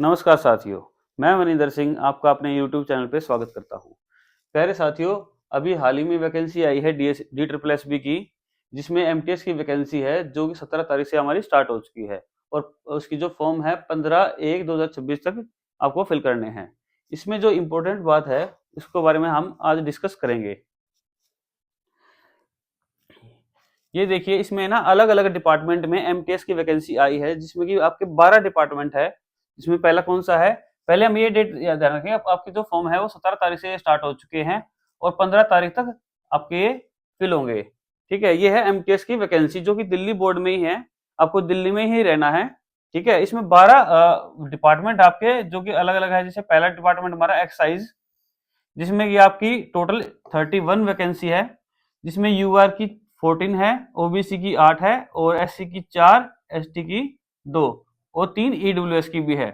नमस्कार साथियों, मैं मनिंदर सिंह आपका अपने यूट्यूब चैनल पे स्वागत करता हूँ। प्यारे साथियों, अभी हाल ही में वैकेंसी आई है डी ट्रिपल एस बी की, जिसमें एमटीएस की वैकेंसी है जो कि 17 तारीख से हमारी स्टार्ट हो चुकी है और उसकी जो फॉर्म है 15/1/2026 तक आपको फिल करने हैं। इसमें जो इम्पोर्टेंट बात है उसके बारे में हम आज डिस्कस करेंगे। ये देखिए, इसमें ना अलग अलग डिपार्टमेंट में एमटीएस की वैकेंसी आई है, जिसमें कि आपके 12 डिपार्टमेंट है। जिसमें पहला कौन सा है, पहले हम ये डेट याद रखें, आपके जो फॉर्म है वो 17 तारीख से स्टार्ट हो चुके हैं और 15 तारीख तक आपके ये फिल होंगे। ठीक है, ये है एमटीएस की वैकेंसी जो कि दिल्ली बोर्ड में ही है, आपको दिल्ली में ही रहना है। ठीक है, इसमें 12 डिपार्टमेंट आपके जो कि अलग अलग है। जैसे पहला डिपार्टमेंट हमारा एक्साइज, जिसमें कि आपकी टोटल 31 वैकेंसी है, जिसमें यूआर की 14 है, ओबीसी की 8 है और एससी की 4, एसटी की 2 और 3 ईडब्ल्यूएस की भी है।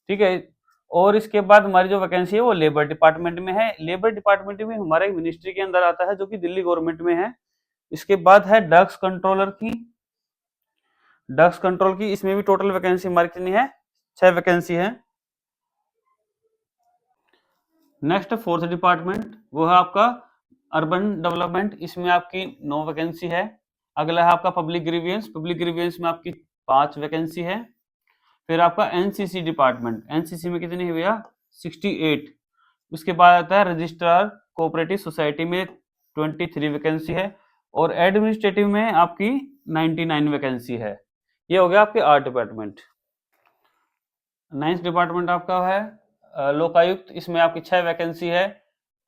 ठीक है, और इसके बाद हमारी जो वैकेंसी है वो लेबर डिपार्टमेंट में है। लेबर डिपार्टमेंट में हमारे मिनिस्ट्री के अंदर आता है जो कि दिल्ली गवर्नमेंट में है। इसके बाद है ड्रग्स कंट्रोलर की, ड्रग्स कंट्रोल की, इसमें भी टोटल वैकेंसी हमारी कितनी है, 6 वैकेंसी है। नेक्स्ट फोर्थ डिपार्टमेंट वो है आपका अर्बन डेवलपमेंट, इसमें आपकी 9 वैकेंसी है। अगला है आपका पब्लिक ग्रीवियंस, पब्लिक ग्रीवियंस में आपकी 5 वैकेंसी है। फिर आपका एनसीसी डिपार्टमेंट, एनसीसी में कितनी है भैया, 68। उसके बाद आता है रजिस्ट्रार कोऑपरेटिव सोसाइटी में 23 वैकेंसी है और एडमिनिस्ट्रेटिव में आपकी 99 वैकेंसी है। ये हो गया आपके 8 डिपार्टमेंट। 9th डिपार्टमेंट आपका है लोकायुक्त, इसमें आपकी 6 वैकेंसी है।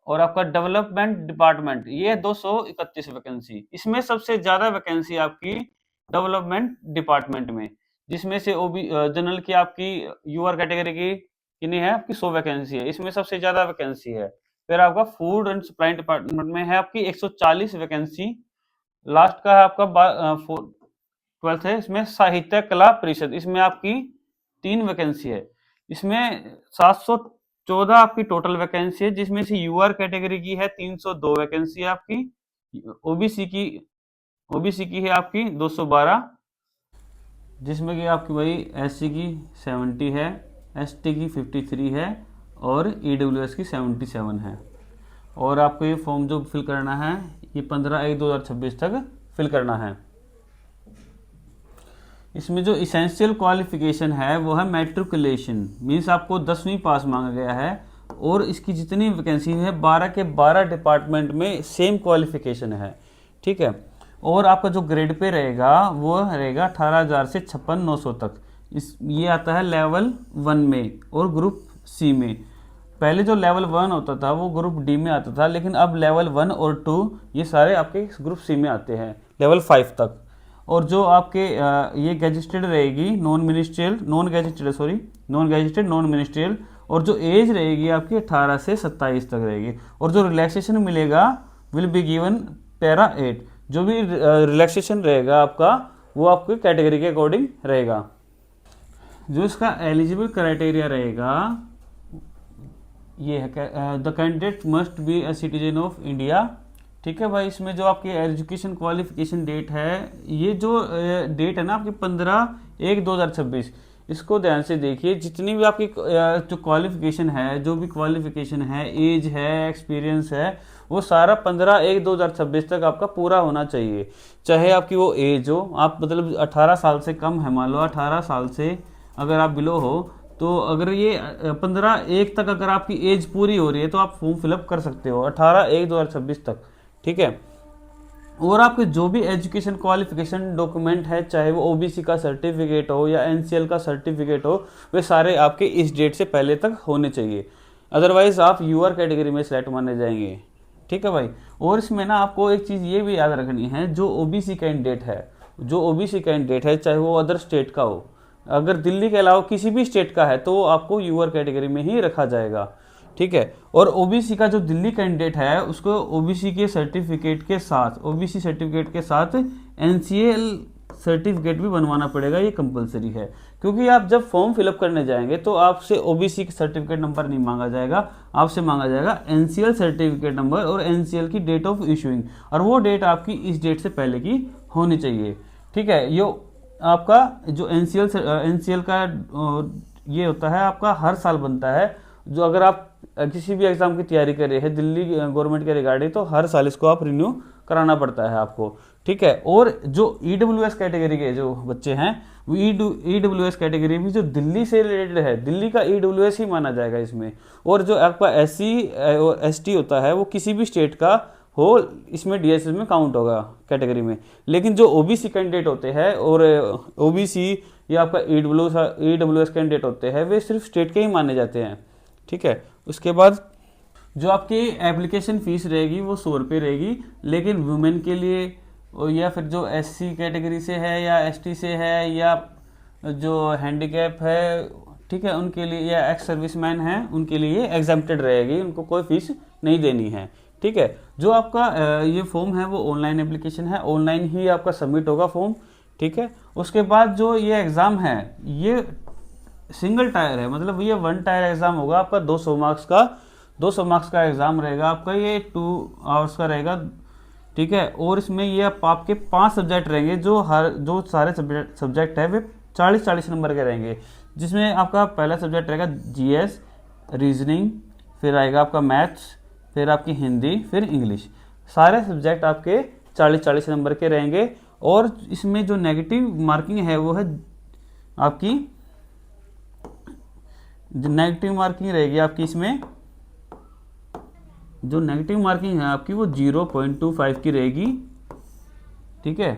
और आपका डेवलपमेंट डिपार्टमेंट, ये 231 वैकेंसी, इसमें सबसे ज्यादा वैकेंसी आपकी डेवलपमेंट डिपार्टमेंट में, जिसमें से ओबी जनरल की आपकी यूआर कैटेगरी की कितनी है, आपकी 100 वैकेंसी है, इसमें सबसे ज्यादा वैकेंसी है। फिर आपका फूड एंड सप्लाई डिपार्टमेंट में है आपकी 140 वैकेंसी। लास्ट का है आपका 12th है, इसमें साहित्य कला परिषद, इसमें आपकी 3 वैकेंसी है। इसमें 714 आपकी टोटल वैकेंसी है, जिसमें से यूआर कैटेगरी की है 302 वैकेंसी है आपकी, ओबीसी की है आपकी 212, जिसमें कि आपकी भाई एससी की 70 है, एसटी की 53 है और ईडब्ल्यूएस की 77 है। और आपको ये फॉर्म जो फिल करना है ये 15/1/2026 तक फिल करना है। इसमें जो इसेंशियल क्वालिफिकेशन है वो है मैट्रिकुलेशन, मीन्स आपको 10वीं पास मांगा गया है। और इसकी जितनी वैकेंसी है 12 के 12 डिपार्टमेंट में सेम क्वालिफिकेशन है। ठीक है, और आपका जो ग्रेड पे रहेगा वो रहेगा 18,000 से 56,900 तक। ये आता है लेवल 1 में और ग्रुप सी में। पहले जो लेवल 1 होता था वो ग्रुप डी में आता था, लेकिन अब लेवल 1 और 2 ये सारे आपके ग्रुप सी में आते हैं, लेवल 5 तक। और जो आपके ये गैजेटेड रहेगी, नॉन गैजेटेड नॉन मिनिस्ट्रियल, और जो एज रहेगी आपकी 18 से 27 तक रहेगी। और जो रिलैक्सेशन मिलेगा विल बी गिवन पैरा 8, जो भी रिलैक्सेशन रहेगा आपका वो आपकी कैटेगरी के अकॉर्डिंग रहेगा। जो इसका एलिजिबल क्राइटेरिया रहेगा ये है, the candidate must be a citizen of India. ठीक है भाई, इसमें जो आपकी एजुकेशन क्वालिफिकेशन डेट है, ये जो डेट है ना आपकी 15/1/2026, इसको ध्यान से देखिए। जितनी भी आपकी जो क्वालिफिकेशन है, जो भी क्वालिफिकेशन है, एज है, एक्सपीरियंस है, वो सारा 15/1/2026 तक आपका पूरा होना चाहिए। चाहे आपकी वो एज हो, आप मतलब 18 साल से कम है, मान लो 18 साल से अगर आप बिलो हो, तो अगर ये 15/1 तक अगर आपकी एज पूरी हो रही है तो आप फॉर्म फिलअप कर सकते हो 18/1/2026 तक। ठीक है, और आपके जो भी एजुकेशन क्वालिफिकेशन डॉक्यूमेंट है, चाहे वो ओबीसी का सर्टिफिकेट हो या एनसीएल का सर्टिफिकेट हो, वे सारे आपके इस डेट से पहले तक होने चाहिए, अदरवाइज आप यूआर कैटेगरी में सेलेक्ट माने जाएंगे। ठीक है भाई, और इसमें ना आपको एक चीज़ ये भी याद रखनी है, जो ओबीसी कैंडिडेट है, जो ओबीसी कैंडिडेट है चाहे वो अदर स्टेट का हो, अगर दिल्ली के अलावा किसी भी स्टेट का है तो आपको यूआर कैटेगरी में ही रखा जाएगा। ठीक है, और ओबीसी का जो दिल्ली कैंडिडेट है उसको ओबीसी के सर्टिफिकेट के साथ, ओबीसी सर्टिफिकेट के साथ एनसीएल सर्टिफिकेट भी बनवाना पड़ेगा, ये कंपलसरी है। क्योंकि आप जब फॉर्म फिलअप करने जाएंगे तो आपसे ओबीसी सर्टिफिकेट नंबर नहीं मांगा जाएगा, आपसे मांगा जाएगा एनसीएल सर्टिफिकेट नंबर और एनसीएल की डेट ऑफ इशूइंग, और वो डेट आपकी इस डेट से पहले की होनी चाहिए। ठीक है, ये आपका जो एनसीएल का ये होता है आपका हर साल बनता है। जो अगर आप किसी भी एग्ज़ाम की तैयारी कर रहे हैं दिल्ली गवर्नमेंट के रिगार्डिंग, तो हर साल इसको आप रिन्यू कराना पड़ता है आपको, ठीक है। और जो EWS कैटेगरी के जो बच्चे हैं, वो EWS कैटेगरी भी जो दिल्ली से रिलेटेड है, दिल्ली का EWS ही माना जाएगा इसमें। और जो आपका SC और ST होता है वो किसी भी स्टेट का हो, इसमें DSS में काउंट होगा कैटेगरी में। लेकिन जो OBC कैंडिडेट होते हैं और OBC या आपका EWS कैंडिडेट होते हैं, वे सिर्फ स्टेट के ही माने जाते हैं, ठीक है। उसके बाद जो आपकी एप्लीकेशन फ़ीस रहेगी वो 100 रुपये रहेगी, लेकिन वुमेन के लिए या फिर जो SC कैटेगरी से है या ST से है या जो हैंडीकैप है, ठीक है, उनके लिए, या एक्स सर्विसमैन हैं, उनके लिए एग्जम्प्टेड रहेगी, उनको कोई फीस नहीं देनी है, ठीक है। जो आपका ये फॉर्म है वो ऑनलाइन एप्लीकेशन है, ऑनलाइन ही आपका सबमिट होगा फॉर्म, ठीक है। उसके बाद जो ये एग्ज़ाम है ये सिंगल टायर है, मतलब ये 1 टायर एग्ज़ाम होगा आपका 200 मार्क्स का एग्ज़ाम रहेगा आपका, ये 2 आवर्स का रहेगा, ठीक है। और इसमें ये आपके 5 सब्जेक्ट रहेंगे, जो सारे सब्जेक्ट है वे 40-40 नंबर के रहेंगे, जिसमें आपका पहला सब्जेक्ट रहेगा GS, रीजनिंग, फिर आएगा आपका मैथ्स, फिर आपकी हिंदी, फिर इंग्लिश। सारे सब्जेक्ट आपके 40-40 नंबर के रहेंगे। और इसमें जो नेगेटिव मार्किंग है वो है आपकी, जो नेगेटिव मार्किंग रहेगी आपकी, इसमें जो नेगेटिव मार्किंग है आपकी वो 0.25 की रहेगी, ठीक है।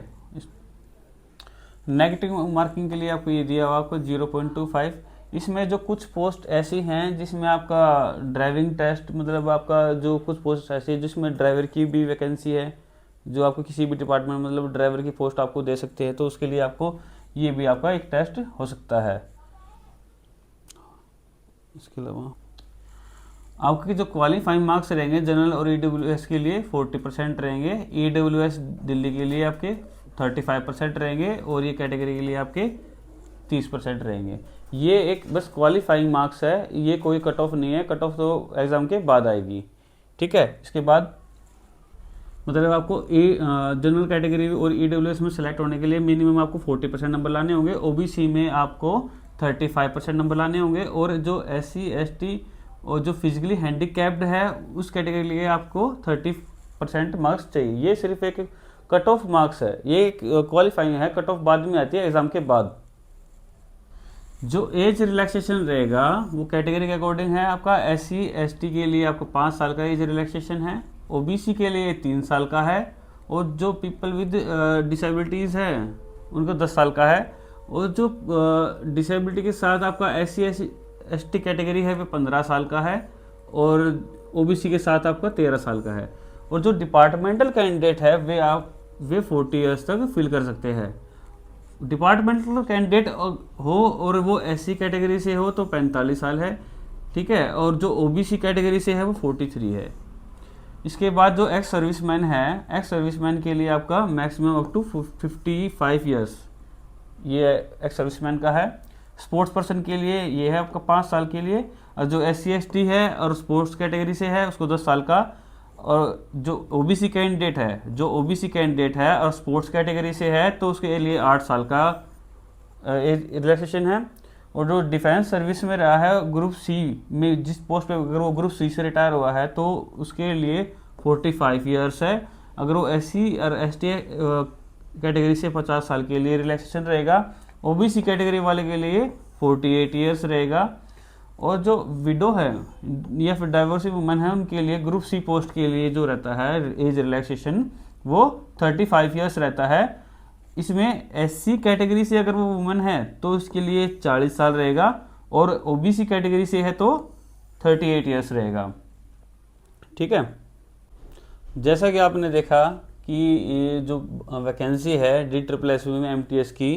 नेगेटिव मार्किंग के लिए आपको ये दिया हुआ आपको 0.25। इसमें जो कुछ पोस्ट ऐसी हैं जिसमें आपका ड्राइविंग टेस्ट, मतलब आपका जो कुछ पोस्ट ऐसी है जिसमें ड्राइवर की भी वैकेंसी है, जो आपको किसी भी डिपार्टमेंट मतलब ड्राइवर की पोस्ट आपको दे सकते हैं, तो उसके लिए आपको ये भी आपका एक टेस्ट हो सकता है। इसके अलावा आपके जो क्वालिफाइंग मार्क्स रहेंगे जनरल और EWS के लिए 40% रहेंगे, EWS दिल्ली के लिए आपके 35% रहेंगे, और ये कैटेगरी के लिए आपके 30% रहेंगे। ये एक बस क्वालिफाइंग मार्क्स है, ये कोई कट ऑफ नहीं है, कट ऑफ तो एग्ज़ाम के बाद आएगी, ठीक है। इसके बाद मतलब आपको जनरल कैटेगरी और EWS में सेलेक्ट होने के लिए मिनिमम आपको 40% नंबर लाने होंगे, OBC में आपको 35% नंबर लाने होंगे, और जो SC ST और जो फिजिकली हैंडीकैप्ड है उस कैटेगरी के लिए आपको 30% मार्क्स चाहिए। ये सिर्फ एक कट ऑफ मार्क्स है, ये क्वालिफाइंग है, कट ऑफ बाद में आती है एग्ज़ाम के बाद। जो एज रिलैक्सेशन रहेगा वो कैटेगरी के अकॉर्डिंग है। आपका SC ST के लिए आपको 5 साल का एज रिलैक्सेशन है, OBC के लिए 3 साल का है, और जो पीपल विद डिसेबिलिटीज़ है उनको 10 साल का है, और जो डिसेबिलिटी के साथ आपका SC ST कैटेगरी है वो 15 साल का है, और OBC के साथ आपका 13 साल का है। और जो डिपार्टमेंटल कैंडिडेट है वे 40 ईयर्स तक फिल कर सकते हैं। डिपार्टमेंटल कैंडिडेट हो और वो SC कैटेगरी से हो तो 45 साल है, ठीक है, और जो OBC कैटेगरी से है वो 43 है। इसके बाद जो एक्स सर्विसमैन है, एक्स सर्विसमैन के लिए आपका मैक्सिमम अप टू 55 ईयर्स ये एक्स सर्विसमैन का है। स्पोर्ट्स पर्सन के लिए ये है आपका 5 साल के लिए, और जो SC ST है और स्पोर्ट्स कैटेगरी से है उसको 10 साल का, और जो OBC कैंडिडेट है और स्पोर्ट्स कैटेगरी से है तो उसके लिए 8 साल का एज रिलैक्सेशन है। और जो डिफेंस सर्विस में रहा है ग्रुप C में, जिस पोस्ट पे अगर वो ग्रुप C से रिटायर हुआ है तो उसके लिए 45 ईयर्स है। अगर वो SC और ST कैटेगरी से 50 साल के लिए रिलैक्सेशन रहेगा। OBC कैटेगरी वाले के लिए 48 ईयर्स रहेगा। और जो विडो है या फिर डाइवोर्सी वुमेन है उनके लिए ग्रुप C पोस्ट के लिए जो रहता है एज रिलैक्सेशन वो 35 ईयर्स रहता है। इसमें SC कैटेगरी से अगर वो वुमेन है तो उसके लिए 40 साल रहेगा, और OBC कैटेगरी से है तो 38 ईयर्स रहेगा, ठीक है। जैसा कि आपने देखा कि ये जो वैकेंसी है DSSS में MTS की,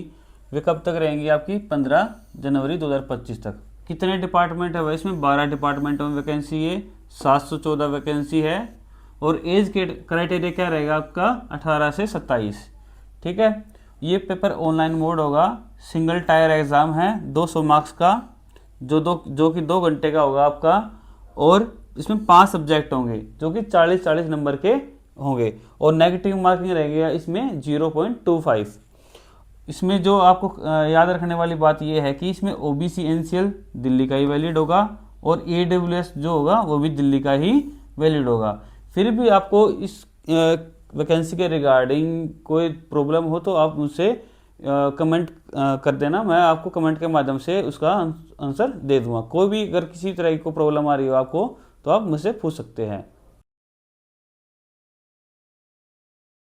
वे कब तक रहेंगी आपकी 15 जनवरी 2025 तक। कितने डिपार्टमेंट है भाई इसमें? 12 डिपार्टमेंटों में वैकेंसी है, 714 वैकेंसी है। और एज के क्राइटेरिया क्या रहेगा आपका? 18 से 27, ठीक है। ये पेपर ऑनलाइन मोड होगा, सिंगल टायर एग्ज़ाम है 200 मार्क्स का, जो कि 2 घंटे का होगा आपका। और इसमें 5 सब्जेक्ट होंगे जो कि 40-40 नंबर के होंगे, और नेगेटिव मार्किंग रहेगी इसमें 0.25। इसमें जो आपको याद रखने वाली बात यह है कि इसमें ओबीसी एनसीएल दिल्ली का ही वैलिड होगा और ईडब्ल्यूएस जो होगा वो भी दिल्ली का ही वैलिड होगा। फिर भी आपको इस वैकेंसी के रिगार्डिंग कोई प्रॉब्लम हो तो आप मुझसे कमेंट कर देना, मैं आपको कमेंट के माध्यम से उसका आंसर दे दूंगा। कोई भी अगर किसी तरह की कोई प्रॉब्लम आ रही हो आपको तो आप मुझसे पूछ सकते हैं।